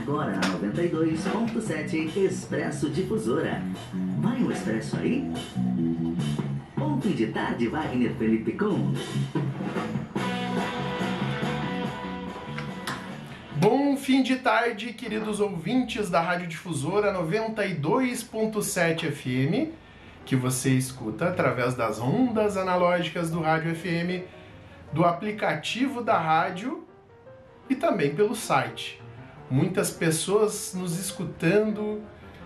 agora na 92.7 Expresso Difusora. Vai um Expresso aí? Bom fim de tarde, Wagner Felipe Com. Bom fim de tarde, queridos ouvintes da Rádio Difusora 92.7 FM, que você escuta através das ondas analógicas do Rádio FM, do aplicativo da rádio e também pelo site. Muitas pessoas nos escutando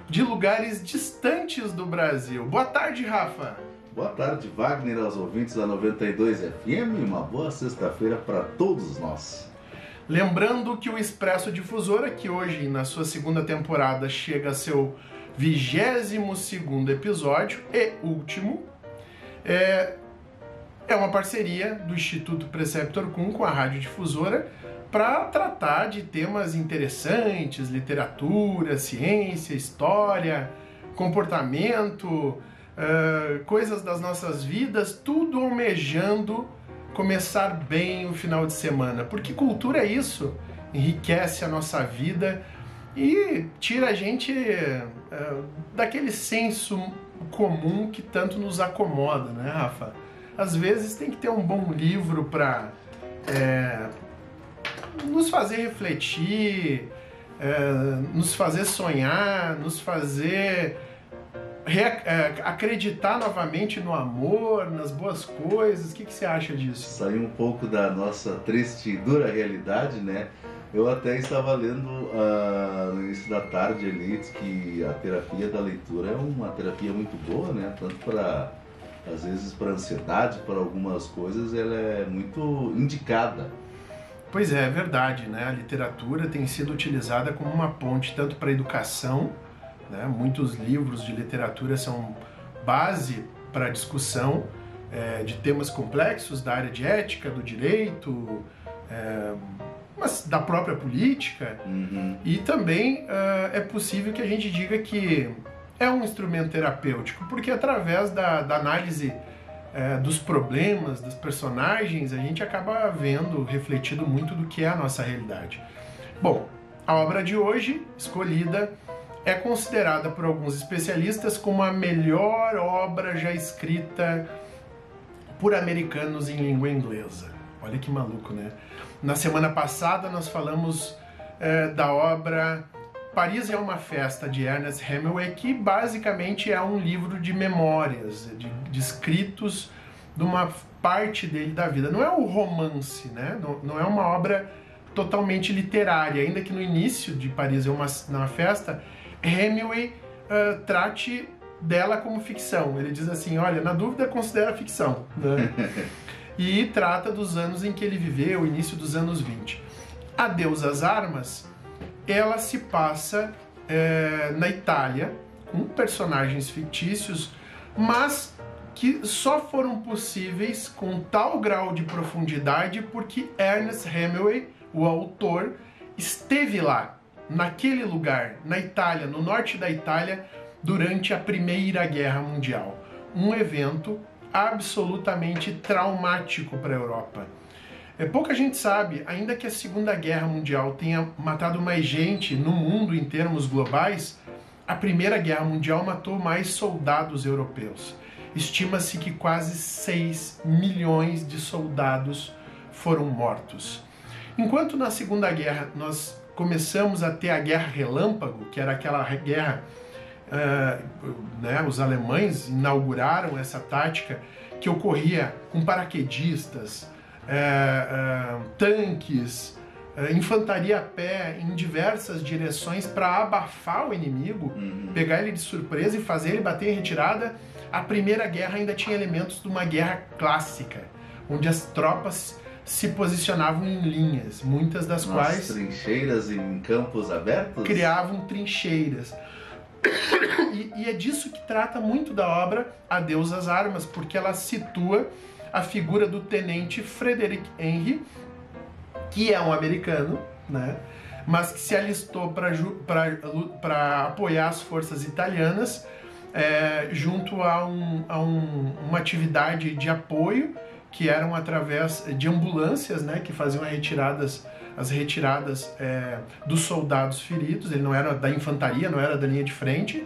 de lugares distantes do Brasil. Boa tarde, Rafa! Boa tarde, Wagner, aos ouvintes da 92 FM. Uma boa sexta-feira para todos nós. Lembrando que o Expresso Difusora, que hoje na sua segunda temporada chega a seu 22º episódio e último, é uma parceria do Instituto Preceptor Cum com a Rádio Difusora para tratar de temas interessantes, literatura, ciência, história, comportamento, coisas das nossas vidas, tudo almejando começar bem o final de semana, porque cultura é isso, enriquece a nossa vida e tira a gente daquele senso comum que tanto nos acomoda, né, Rafa? Às vezes tem que ter um bom livro para nos fazer refletir, nos fazer sonhar, nos fazer acreditar novamente no amor, nas boas coisas. O que você acha disso? Sair um pouco da nossa triste e dura realidade, né? Eu até estava lendo no início da tarde ali que a terapia da leitura é uma terapia muito boa, né? Tanto para, às vezes, para ansiedade, para algumas coisas, ela é muito indicada. Pois é verdade, né? A literatura tem sido utilizada como uma ponte tanto para a educação, né? Muitos livros de literatura são base para a discussão de temas complexos da área de ética, do direito, mas da própria política. E também é possível que a gente diga que é um instrumento terapêutico, porque através da análise dos problemas, dos personagens, a gente acaba vendo, refletido muito do que é a nossa realidade. Bom, a obra de hoje, escolhida, é considerada por alguns especialistas como a melhor obra já escrita por americanos em língua inglesa. Olha que maluco, né? Na semana passada nós falamos da obra Paris é uma Festa, de Ernest Hemingway, que basicamente é um livro de memórias, de escritos de uma parte dele da vida. Não é um romance, né? Não é uma obra totalmente literária, ainda que no início de Paris é uma Festa, Hemingway trate dela como ficção. Ele diz assim, olha, na dúvida considera ficção, né? E trata dos anos em que ele viveu, o início dos anos 20. Adeus às Armas, ela se passa na Itália, com personagens fictícios, mas que só foram possíveis com tal grau de profundidade porque Ernest Hemingway, o autor, esteve lá, naquele lugar, na Itália, no norte da Itália, durante a Primeira Guerra Mundial. Um evento absolutamente traumático para a Europa. Pouca gente sabe, ainda que a Segunda Guerra Mundial tenha matado mais gente no mundo em termos globais, a Primeira Guerra Mundial matou mais soldados europeus. Estima-se que quase 6 milhões de soldados foram mortos. Enquanto na Segunda Guerra nós começamos a ter a Guerra Relâmpago, que era aquela guerra, os alemães inauguraram essa tática que ocorria com paraquedistas, tanques, infantaria a pé em diversas direções para abafar o inimigo, pegar ele de surpresa e fazer ele bater em retirada. A Primeira Guerra ainda tinha elementos de uma guerra clássica, onde as tropas se posicionavam em linhas, muitas das quais... trincheiras em campos abertos? Criavam trincheiras. E é disso que trata muito da obra Adeus às Armas, porque ela situa a figura do tenente Frederick Henry, que é um americano, né, mas que se alistou para apoiar as forças italianas junto a uma atividade de apoio que eram através de ambulâncias, né, que faziam retiradas as retiradas dos soldados feridos. Ele não era da infantaria, não era da linha de frente.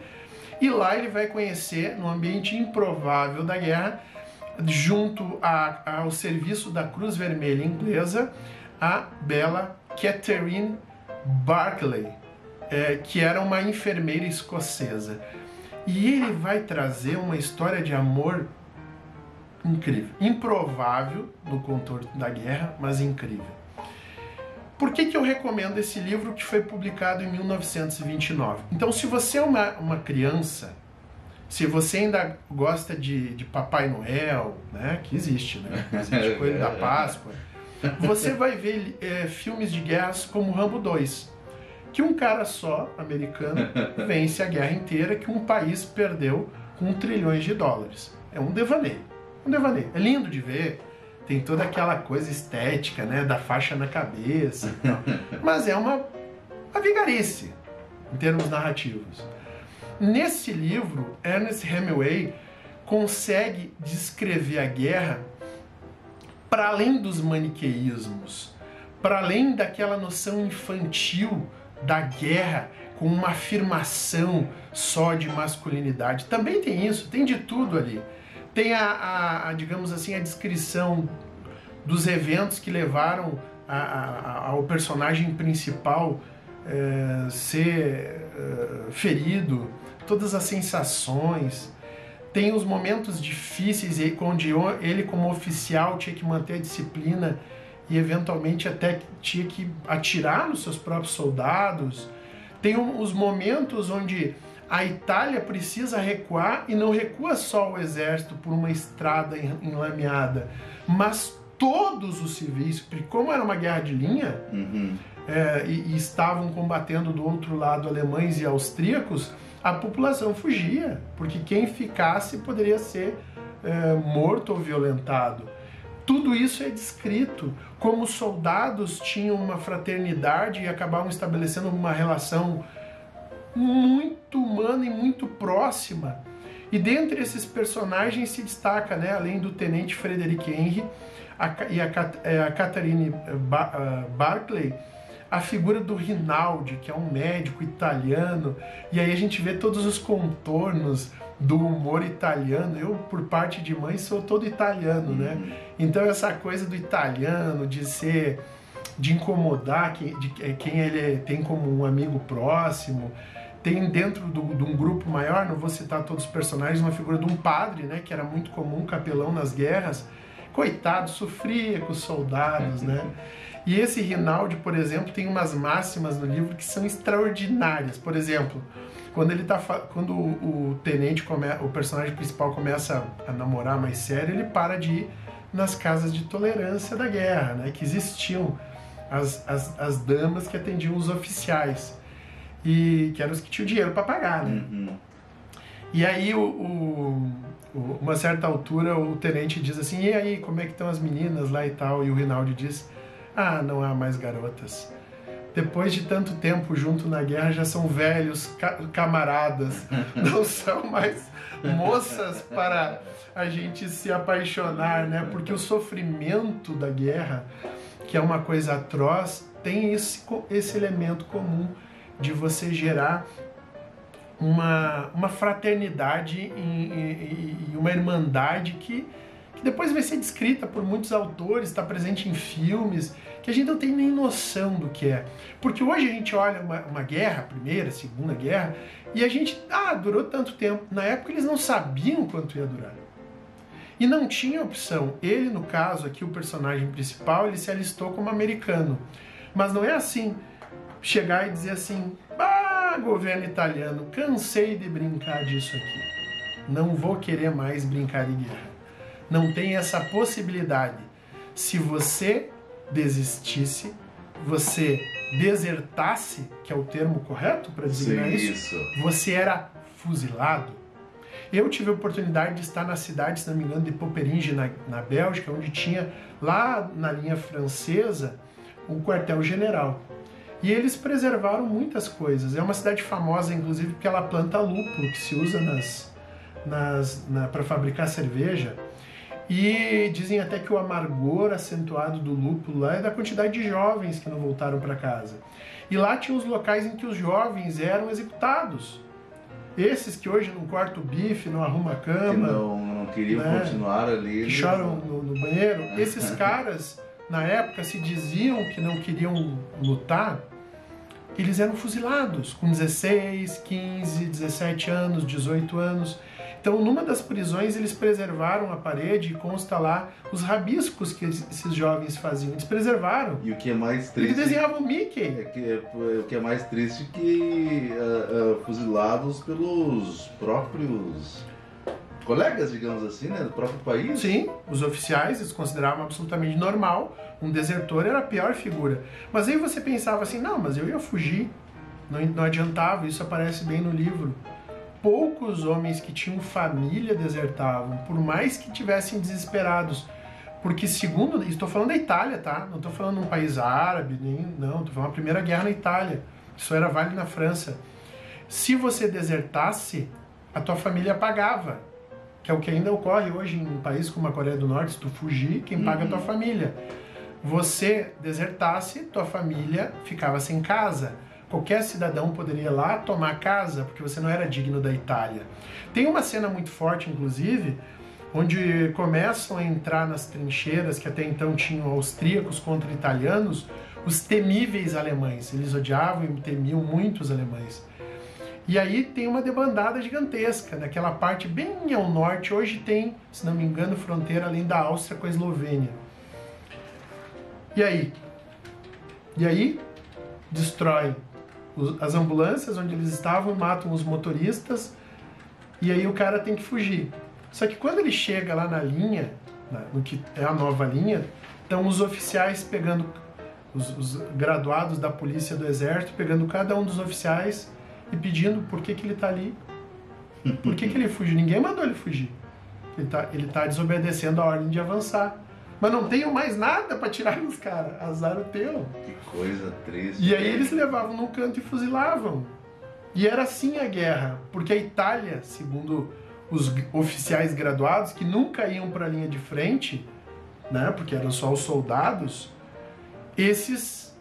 E lá ele vai conhecer, num ambiente improvável da guerra, junto ao serviço da Cruz Vermelha inglesa, a bela Catherine Barclay, que era uma enfermeira escocesa. E ele vai trazer uma história de amor incrível, improvável no contorno da guerra, mas incrível. Por que eu recomendo esse livro, que foi publicado em 1929? Então, se você é uma criança, se você ainda gosta de Papai Noel, né, que existe, né? Existe Coelho da Páscoa, você vai ver filmes de guerras como Rambo 2, que um cara só, americano, vence a guerra inteira que um país perdeu com trilhões de dólares. É um devaneio. Um devaneio. É lindo de ver, tem toda aquela coisa estética, né, da faixa na cabeça e tal. Mas é uma vigarice em termos narrativos. Nesse livro, Ernest Hemingway consegue descrever a guerra para além dos maniqueísmos, para além daquela noção infantil da guerra com uma afirmação só de masculinidade. Também tem isso, tem de tudo ali. Tem digamos assim, a descrição dos eventos que levaram ao personagem principal ser ferido, todas as sensações. Tem os momentos difíceis onde ele, como oficial, tinha que manter a disciplina e eventualmente até tinha que atirar nos seus próprios soldados. Tem os momentos onde a Itália precisa recuar e não recua só o exército por uma estrada enlameada, mas todos os civis, porque como era uma guerra de linha, e estavam combatendo do outro lado alemães e austríacos, a população fugia, porque quem ficasse poderia ser morto ou violentado. Tudo isso é descrito, como os soldados tinham uma fraternidade e acabavam estabelecendo uma relação muito humana e muito próxima. E dentre esses personagens se destaca, né, além do tenente Frederick Henry e a Catherine Barclay, a figura do Rinaldi, que é um médico italiano, e aí a gente vê todos os contornos do humor italiano. Eu, por parte de mãe, sou todo italiano, né? Então essa coisa do italiano, de incomodar quem ele tem como um amigo próximo. Tem dentro de um grupo maior, não vou citar todos os personagens, uma figura de um padre, né, que era muito comum, capelão nas guerras. Coitado, sofria com os soldados, né? E esse Rinaldi, por exemplo, tem umas máximas no livro que são extraordinárias. Por exemplo, quando o tenente, o personagem principal, começa a namorar mais sério, ele para de ir nas casas de tolerância da guerra, né? Que existiam as damas que atendiam os oficiais, e que eram os que tinham dinheiro para pagar, né? E aí, uma certa altura, o tenente diz assim: e aí, como é que estão as meninas lá e tal? E o Rinaldi diz: ah, não há mais garotas. Depois de tanto tempo junto na guerra, já são velhos camaradas, não são mais moças para a gente se apaixonar, né? Porque o sofrimento da guerra, que é uma coisa atroz, tem esse elemento comum de você gerar uma fraternidade e uma irmandade que depois vai ser descrita por muitos autores, está presente em filmes, que a gente não tem nem noção do que é. Porque hoje a gente olha uma guerra, Primeira, Segunda Guerra, e a gente, durou tanto tempo. Na época eles não sabiam quanto ia durar. E não tinha opção. Ele, no caso aqui, o personagem principal, ele se alistou como americano. Mas não é assim, chegar e dizer assim: governo italiano, cansei de brincar disso aqui. Não vou querer mais brincar de guerra. Não tem essa possibilidade. Se você desistisse, você desertasse, que é o termo correto para designar isso, você era fuzilado. Eu tive a oportunidade de estar na cidade, se não me engano, de Poperinge, na Bélgica, onde tinha, lá na linha francesa, um quartel-general. E eles preservaram muitas coisas. É uma cidade famosa, inclusive, porque ela planta lúpulo, que se usa para fabricar cerveja. E dizem até que o amargor acentuado do lúpulo lá é da quantidade de jovens que não voltaram para casa. E lá tinha os locais em que os jovens eram executados. Esses que hoje não cortam o bife, não arrumam a cama, que não queriam continuar ali. Que choram no banheiro. Esses caras, na época, se diziam que não queriam lutar, eles eram fuzilados com 16, 15, 17 anos, 18 anos. Então, numa das prisões, eles preservaram a parede e consta lá os rabiscos que esses jovens faziam. Eles preservaram. E o que é mais triste... Eles desenhavam Mickey. O que é mais triste é que fuzilados pelos próprios colegas, digamos assim, né, do próprio país. Sim, os oficiais eles consideravam absolutamente normal. Um desertor era a pior figura. Mas aí você pensava assim, não, mas eu ia fugir. Não adiantava, isso aparece bem no livro. Poucos homens que tinham família desertavam, por mais que tivessem desesperados. Porque segundo, estou falando da Itália, tá? Não estou falando de um país árabe, não, estou falando da Primeira Guerra na Itália. Isso era válido na França. Se você desertasse, a tua família pagava. Que é o que ainda ocorre hoje em um país como a Coreia do Norte. Se tu fugir, quem paga é a tua família. Você desertasse, tua família ficava sem casa. Qualquer cidadão poderia ir lá tomar a casa, porque você não era digno da Itália. Tem uma cena muito forte, inclusive, onde começam a entrar nas trincheiras que até então tinham austríacos contra italianos, os temíveis alemães. Eles odiavam e temiam muito os alemães. E aí tem uma debandada gigantesca, naquela parte bem ao norte. Hoje tem, se não me engano, fronteira além da Áustria com a Eslovênia. E aí destroem as ambulâncias onde eles estavam, matam os motoristas, e aí o cara tem que fugir. Só que quando ele chega lá na linha, no que é a nova linha, estão os oficiais pegando, os graduados da polícia do exército, pegando cada um dos oficiais e pedindo por que ele está ali. Por que ele fugiu? Ninguém mandou ele fugir. Ele tá desobedecendo a ordem de avançar. Mas não tenho mais nada para tirar dos caras. Azar o teu. Que coisa triste. E aí eles levavam num canto e fuzilavam. E era assim a guerra. Porque a Itália, segundo os oficiais graduados, que nunca iam para a linha de frente, né, porque eram só os soldados, esses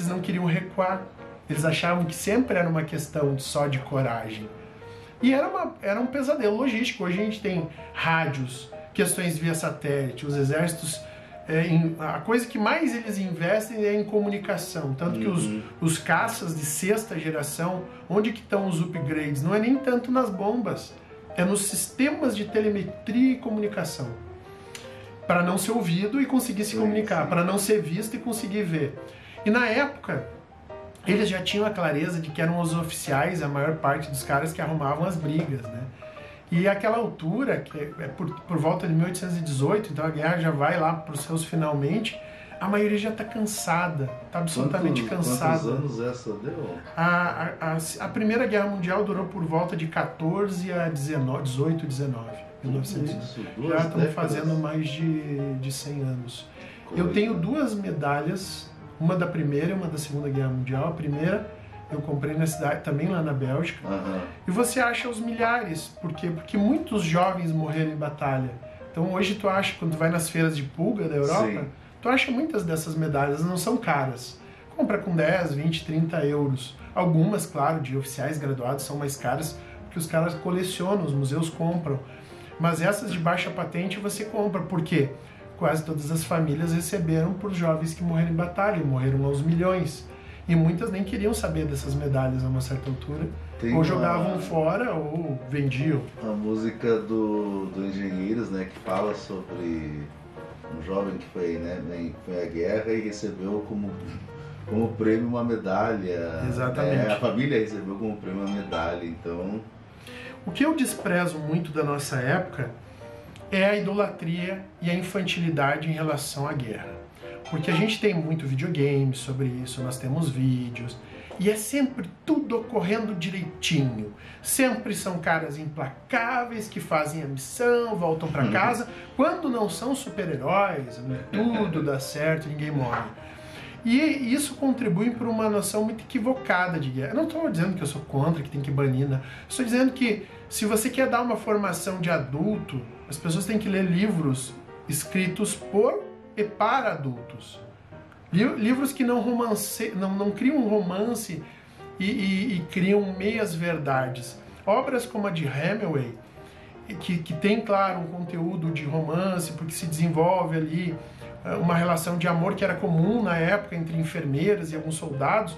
não queriam recuar. Eles achavam que sempre era uma questão só de coragem. E era um pesadelo logístico. Hoje a gente tem rádios, questões via satélite, os exércitos, a coisa que mais eles investem é em comunicação, tanto que os caças de sexta geração, onde que estão os upgrades? Não é nem tanto nas bombas, é nos sistemas de telemetria e comunicação, para não ser ouvido e conseguir se comunicar, para não ser visto e conseguir ver. E na época, eles já tinham a clareza de que eram os oficiais, a maior parte dos caras que arrumavam as brigas, né? E àquela altura, que é por volta de 1818, então a guerra já vai lá para os seus finalmente, a maioria já está cansada, está absolutamente cansada. Quantos anos essa deu? A Primeira Guerra Mundial durou por volta de 14 a 18, 19. 1900. Já estamos fazendo mais de 100 anos. Eu tenho duas medalhas, uma da Primeira e uma da Segunda Guerra Mundial. A primeira eu comprei na cidade, também lá na Bélgica. E você acha os milhares. Por quê? Porque muitos jovens morreram em batalha. Então hoje tu acha, quando tu vai nas feiras de pulga da Europa, sim, tu acha muitas dessas medalhas, não são caras. Compra com 10, 20, 30 euros. Algumas, claro, de oficiais graduados são mais caras, porque os caras colecionam, os museus compram. Mas essas de baixa patente você compra. Por quê? Quase todas as famílias receberam por jovens que morreram em batalha, e morreram aos milhões. E muitas nem queriam saber dessas medalhas a uma certa altura. Ou jogavam fora ou vendiam. A música do Engenheiros, né, que fala sobre um jovem que foi, foi à guerra e recebeu como prêmio uma medalha. Exatamente. A família recebeu como prêmio uma medalha, então... O que eu desprezo muito da nossa época é a idolatria e a infantilidade em relação à guerra. Porque a gente tem muito videogame sobre isso, nós temos vídeos, e é sempre tudo ocorrendo direitinho. Sempre são caras implacáveis que fazem a missão, voltam para casa. Quando não são super-heróis, tudo dá certo, ninguém morre. E isso contribui para uma noção muito equivocada de guerra. Eu não estou dizendo que eu sou contra, que tem que banir, né? Estou dizendo que se você quer dar uma formação de adulto, as pessoas têm que ler livros escritos por e para adultos. Livros que não criam um romance e criam meias verdades. Obras como a de Hemingway, que tem, claro, um conteúdo de romance, porque se desenvolve ali uma relação de amor que era comum na época entre enfermeiras e alguns soldados,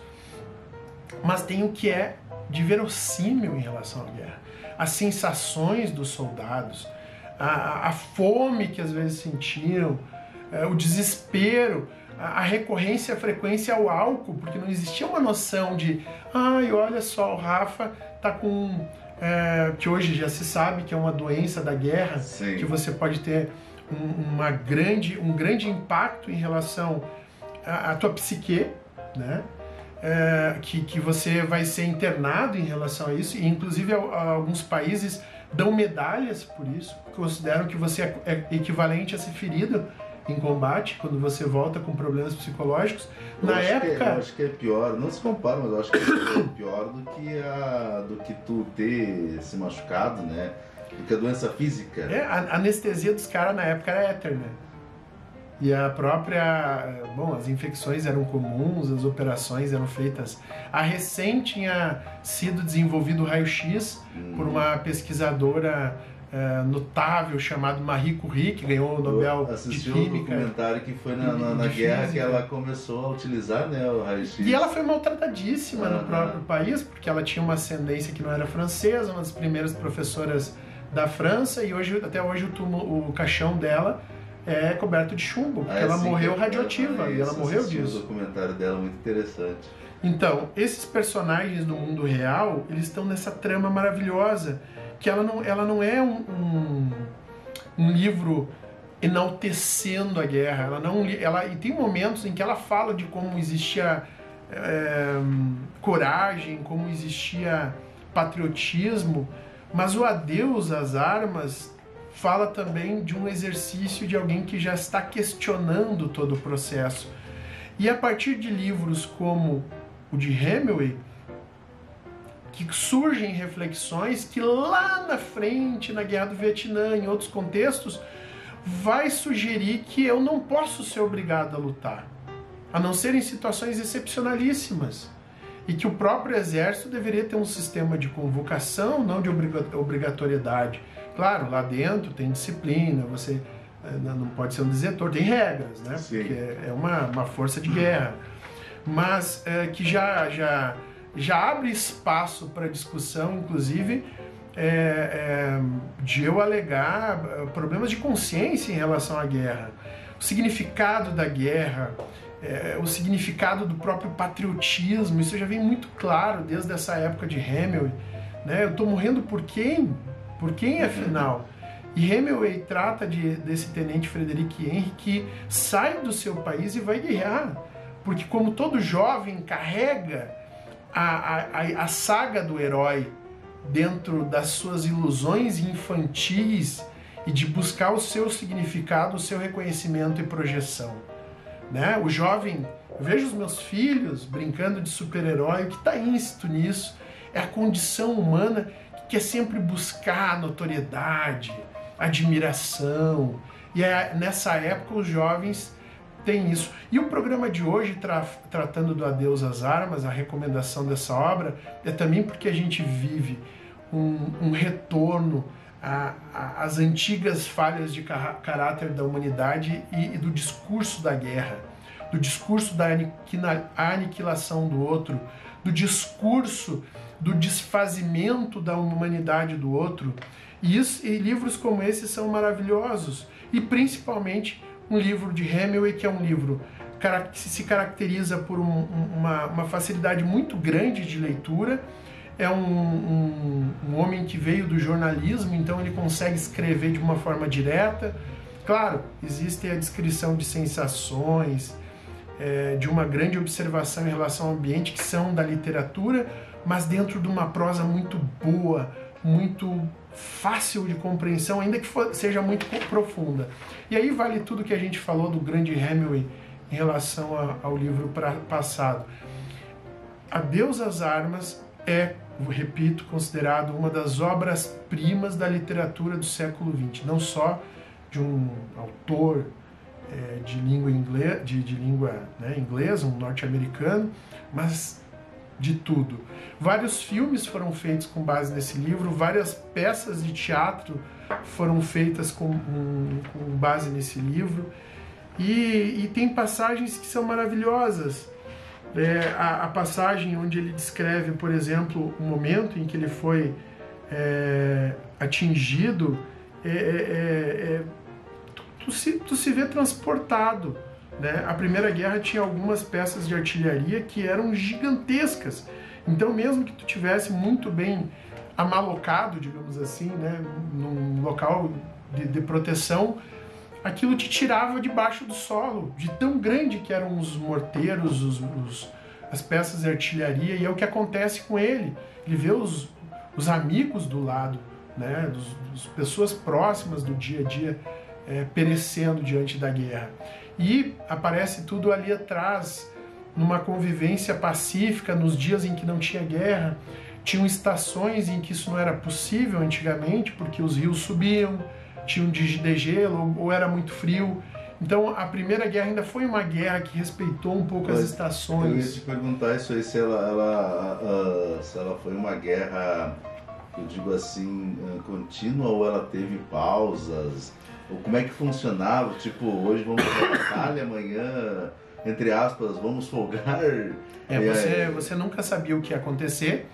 mas tem o que é de verossímil em relação à guerra. As sensações dos soldados, a fome que às vezes sentiam, o desespero, a recorrência, a frequência ao álcool, porque não existia uma noção de olha só, o Rafa tá com... que hoje já se sabe que é uma doença da guerra, Sim. que você pode ter um grande impacto em relação à tua psique, né? Que você vai ser internado em relação a isso, e inclusive alguns países dão medalhas por isso, consideram que você é equivalente a ser ferido em combate, quando você volta com problemas psicológicos. Eu acho que é pior, não se compara, mas eu acho que é pior do que tu ter se machucado, né? Do que a doença física. A anestesia dos caras na época era éter, E a própria... as infecções eram comuns, as operações eram feitas... A recém tinha sido desenvolvido o raio-x por uma pesquisadora notável chamada Marie Curie, que ganhou o Nobel de Química. Um documentário que foi na guerra que ela começou a utilizar, né, o raio-x. E ela foi maltratadíssima no próprio país, porque ela tinha uma ascendência que não era francesa, uma das primeiras professoras da França, e até hoje o caixão dela é coberto de chumbo, porque ela morreu radioativa, e ela morreu disso. O documentário dela é muito interessante. Então, esses personagens do mundo real, eles estão nessa trama maravilhosa, que ela não é um livro enaltecendo a guerra. E tem momentos em que ela fala de como existia coragem, como existia patriotismo, mas o Adeus às Armas fala também de um exercício de alguém que já está questionando todo o processo. E a partir de livros como o de Hemingway, que surgem reflexões que lá na frente, na Guerra do Vietnã, em outros contextos, vai sugerir que eu não posso ser obrigado a lutar, a não ser em situações excepcionalíssimas, e que o próprio exército deveria ter um sistema de convocação, não de obrigatoriedade. Claro, lá dentro tem disciplina, você não pode ser um desertor, tem regras, né? Sim. Porque é uma força de guerra, mas que já abre espaço para discussão, inclusive, de eu alegar problemas de consciência em relação à guerra, o significado da guerra, o significado do próprio patriotismo. Isso já vem muito claro desde essa época de Hemingway, né? Eu estou morrendo por quem? Por quem, afinal? E Hemingway trata desse tenente Frederic Henry que sai do seu país e vai guerrear, porque como todo jovem carrega a saga do herói dentro das suas ilusões infantis e de buscar o seu significado, o seu reconhecimento e projeção, né? O jovem, eu vejo os meus filhos brincando de super-herói, o que está íncito nisso é a condição humana que quer sempre buscar notoriedade, admiração, e nessa época os jovens têm isso. E o programa de hoje, tratando do Adeus às Armas, a recomendação dessa obra, é também porque a gente vive um retorno às antigas falhas de caráter da humanidade e do discurso da guerra, do discurso da aniquilação do outro, do discurso do desfazimento da humanidade do outro. E livros como esse são maravilhosos, e principalmente um livro de Hemingway, que é um livro que se caracteriza por uma facilidade muito grande de leitura. É um homem que veio do jornalismo, então ele consegue escrever de uma forma direta. Claro, existe a descrição de sensações, de uma grande observação em relação ao ambiente, que são da literatura, mas dentro de uma prosa muito boa, muito fácil de compreensão, ainda que seja muito profunda. E aí vale tudo que a gente falou do grande Hemingway em em relação ao livro passado. Adeus às Armas é, repito, considerado uma das obras-primas da literatura do século XX, não só de um autor de língua inglesa, um norte-americano, mas de tudo. Vários filmes foram feitos com base nesse livro, várias peças de teatro foram feitas com base nesse livro, e tem passagens que são maravilhosas. A passagem onde ele descreve, por exemplo, o momento em que ele foi atingido, tu se vê transportado, né? A Primeira Guerra tinha algumas peças de artilharia que eram gigantescas, então mesmo que tu tivesse muito bem amalocado, digamos assim, né, num local de proteção, aquilo te tirava debaixo do solo, de tão grande que eram os morteiros, as peças de artilharia, e é o que acontece com ele. Ele vê os amigos do lado, né, as pessoas próximas do dia a dia perecendo diante da guerra. E aparece tudo ali atrás, numa convivência pacífica, nos dias em que não tinha guerra. Tinham estações em que isso não era possível antigamente, porque os rios subiam, tinham de gelo ou era muito frio. Então a Primeira Guerra ainda foi uma guerra que respeitou um pouco as estações. Eu ia te perguntar isso aí, se ela foi uma guerra, eu digo assim, contínua, ou ela teve pausas, ou como é que funcionava? Tipo, hoje vamos para a batalha, amanhã, entre aspas, vamos folgar. Você nunca sabia o que ia acontecer,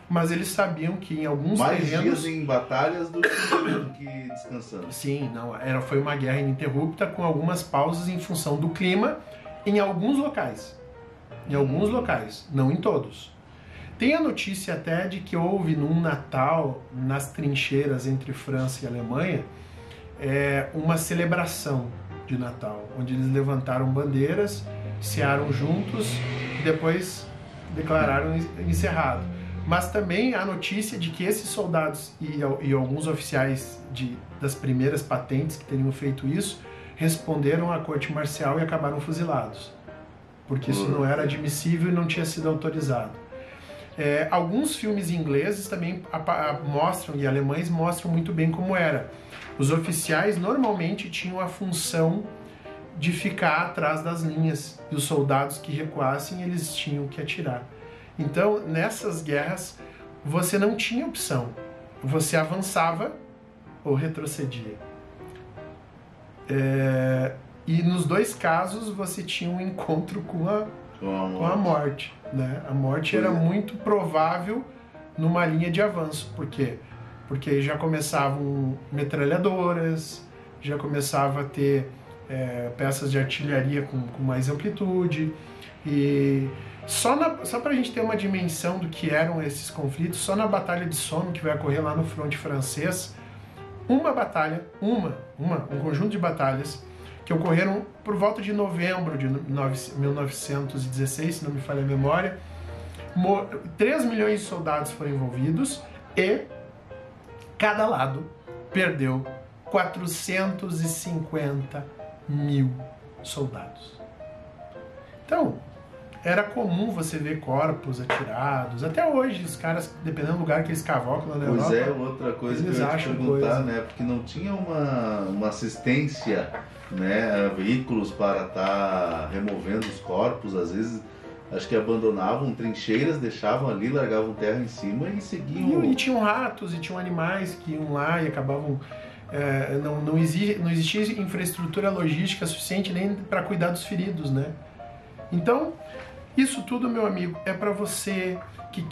mas eles sabiam que em alguns mais terrenos... dias em batalhas do que descansando. Sim, foi uma guerra ininterrupta, com algumas pausas em função do clima, em alguns locais. Em alguns locais, não em todos. Tem a notícia até de que houve num Natal, nas trincheiras entre França e Alemanha, uma celebração de Natal, onde eles levantaram bandeiras, cearam juntos e depois declararam encerrado. Mas também a notícia de que esses soldados e alguns oficiais das primeiras patentes que teriam feito isso responderam à corte marcial e acabaram fuzilados, porque isso não era admissível e não tinha sido autorizado. Alguns filmes ingleses também mostram, e alemães mostram muito bem como era. Os oficiais normalmente tinham a função de ficar atrás das linhas, e os soldados que recuassem, eles tinham que atirar. Então, nessas guerras, você não tinha opção. Você avançava ou retrocedia. E nos dois casos, você tinha um encontro com a morte. Né? A morte era muito provável numa linha de avanço. Por quê? Porque já começavam metralhadoras, já começava a ter peças de artilharia com mais amplitude. E só para a gente ter uma dimensão do que eram esses conflitos, só na Batalha de Somme, que vai ocorrer lá no fronte francês, uma batalha, um conjunto de batalhas que ocorreram por volta de novembro de 1916, se não me falha a memória. 3 milhões de soldados foram envolvidos e cada lado perdeu 450 mil soldados. Então, era comum você ver corpos atirados. Até hoje, os caras, dependendo do lugar que eles cavocam lá na Europa... Pois outra coisa que eu ia te perguntar, né? Porque não tinha uma assistência, né? Veículos para estar removendo os corpos. Às vezes, acho que abandonavam trincheiras, deixavam ali, largavam terra em cima e seguiam... E tinham ratos, e tinham animais que iam lá e acabavam... Não existia infraestrutura logística suficiente nem para cuidar dos feridos, né? Então... isso tudo, meu amigo, é para você que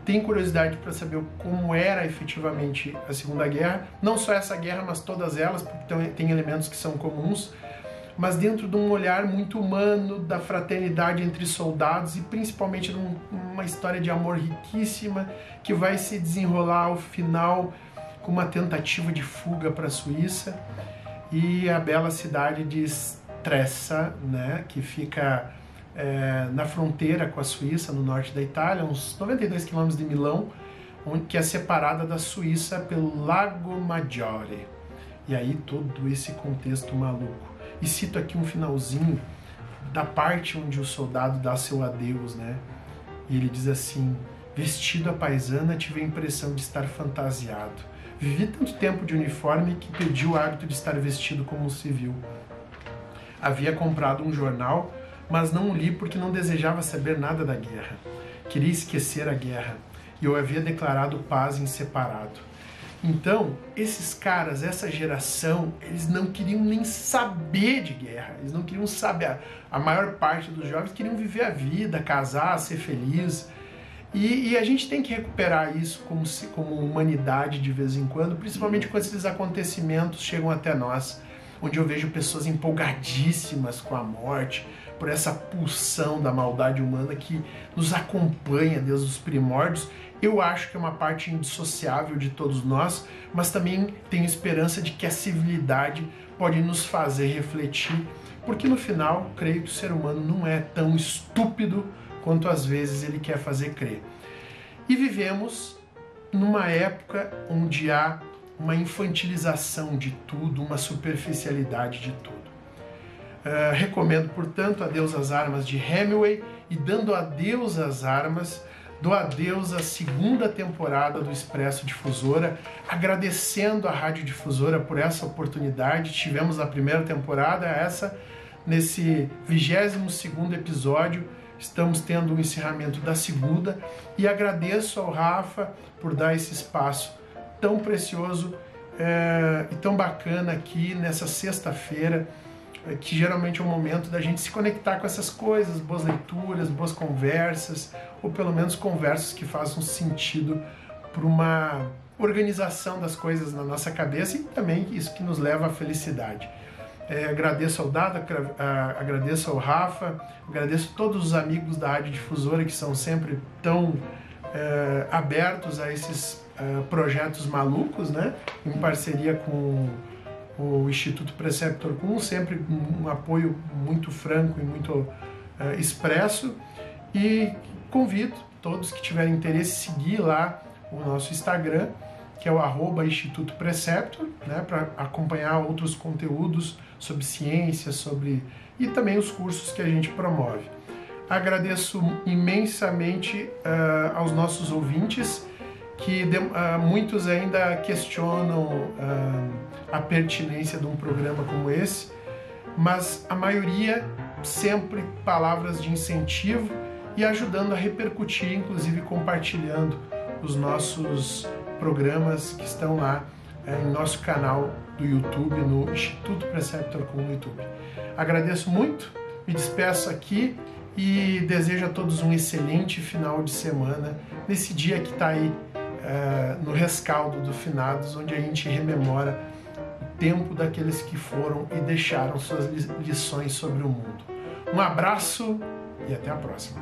tem curiosidade para saber como era efetivamente a Segunda Guerra. Não só essa guerra, mas todas elas, porque tem elementos que são comuns, mas dentro de um olhar muito humano, da fraternidade entre soldados e principalmente uma história de amor riquíssima que vai se desenrolar ao final com uma tentativa de fuga para a Suíça e a bela cidade de Stresa, né, que fica... na fronteira com a Suíça, no norte da Itália, uns 92 quilômetros de Milão, que é separada da Suíça pelo Lago Maggiore. E aí todo esse contexto maluco. E cito aqui um finalzinho da parte onde o soldado dá seu adeus, né? E ele diz assim: vestido à paisana, tive a impressão de estar fantasiado. Vivi tanto tempo de uniforme que perdi o hábito de estar vestido como um civil. Havia comprado um jornal, mas não o li porque não desejava saber nada da guerra. Queria esquecer a guerra, e eu havia declarado paz em separado. Então, esses caras, essa geração, eles não queriam nem saber de guerra, eles não queriam saber. A maior parte dos jovens queriam viver a vida, casar, ser feliz. E a gente tem que recuperar isso como humanidade de vez em quando, principalmente quando esses acontecimentos chegam até nós, onde eu vejo pessoas empolgadíssimas com a morte, por essa pulsão da maldade humana que nos acompanha desde os primórdios. Eu acho que é uma parte indissociável de todos nós, mas também tenho esperança de que a civilidade pode nos fazer refletir, porque no final, creio que o ser humano não é tão estúpido quanto às vezes ele quer fazer crer. E vivemos numa época onde há uma infantilização de tudo, uma superficialidade de tudo. Recomendo, portanto, Adeus às Armas de Hemingway, e dando adeus às armas, dou adeus à segunda temporada do Expresso Difusora, agradecendo à Rádio Difusora por essa oportunidade. Tivemos a primeira temporada, nesse 22º episódio, estamos tendo o encerramento da segunda, e agradeço ao Rafa por dar esse espaço tão precioso e tão bacana aqui nessa sexta-feira, que geralmente é o momento da gente se conectar com essas coisas, boas leituras, boas conversas, ou pelo menos conversas que façam sentido para uma organização das coisas na nossa cabeça, e também isso que nos leva à felicidade. Agradeço ao Dado, agradeço ao Rafa, agradeço a todos os amigos da Rádio Difusora que são sempre tão abertos a esses projetos malucos, né? Em parceria com o Instituto Preceptor Cum, sempre um apoio muito franco e muito expresso. E convido todos que tiverem interesse a seguir lá o nosso Instagram, que é o @Instituto Preceptor, né, para acompanhar outros conteúdos sobre ciência, e também os cursos que a gente promove. Agradeço imensamente aos nossos ouvintes, que muitos ainda questionam a pertinência de um programa como esse, mas a maioria sempre palavras de incentivo e ajudando a repercutir, inclusive compartilhando os nossos programas que estão lá em nosso canal do YouTube, no Instituto Preceptor Cum no YouTube. Agradeço muito, me despeço aqui e desejo a todos um excelente final de semana, nesse dia que está aí no rescaldo do Finados, onde a gente rememora o tempo daqueles que foram e deixaram suas lições sobre o mundo. Um abraço e até a próxima.